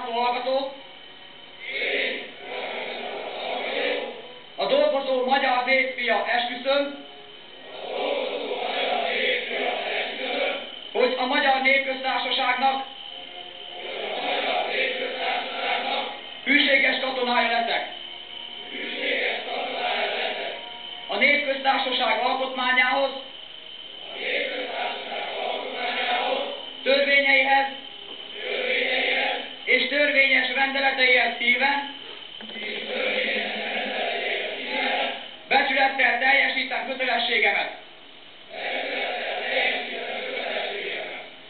László hallgató, a dolgozó magyar népfia esküszöm, hogy a Magyar Népköztársaságnak hűséges katonája leszek. A Népköztársaság alkotmányához, törvényeihez és törvényes rendeleteihez híven becsülettel teljesítem kötelességemet.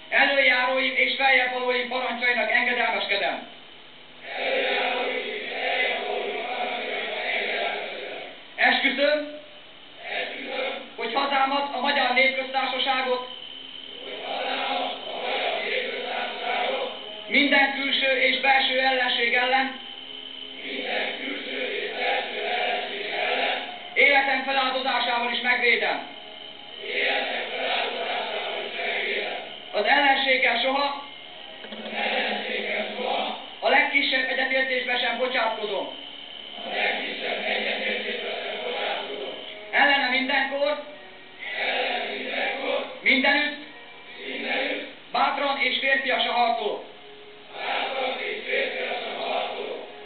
Előjáróim és feljebb-valóim parancsainak engedelmeskedem. Esküszöm, hogy hazámat, a Magyar Népköztársaságot minden külső és belső ellenség ellen életem feláldozásával is megvédem. Az ellenséggel soha a legkisebb egyetértésbe sem bocsátkozom. Ellene mindenkor, mindenütt, bátran és férfiasan harcolok.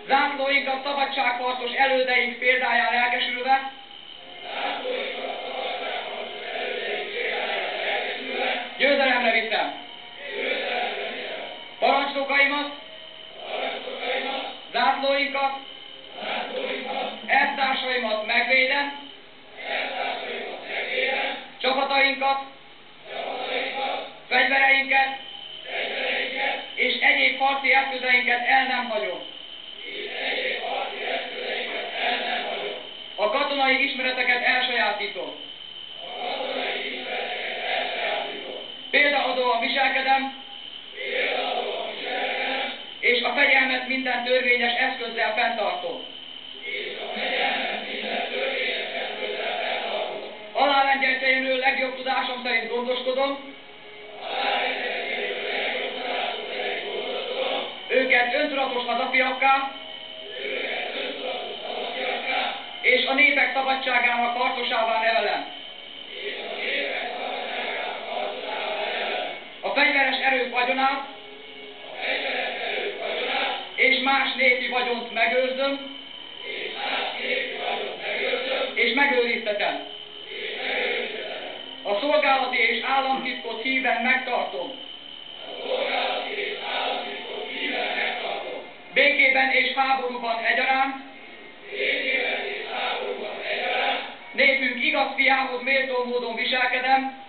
Zászlóinkat szabadságharcos elődeink példáján lelkesülve, győzelemre viszem. Parancsnokaimat, zászlóinkat, elvtársaimat megvédem, csapatainkat, fegyvereinket és egyéb harci eszközeinket el nem hagyom. A katonai ismereteket elsajátítom. Példaadóan viselkedem, és a fegyelmet minden törvényes eszközzel fenntartom. Alárendeltjeimről legjobb tudásom szerint gondoskodom, őket öntudatos hazafiakká és a népek szabadságának harcosává nevelem. A fegyveres erők vagyonát és más népi vagyont megőrzöm és megőriztetem. A szolgálati és államtitkot híven megtartom. Békében és háborúban egyaránt, népünk igaz fiához méltó módon viselkedem,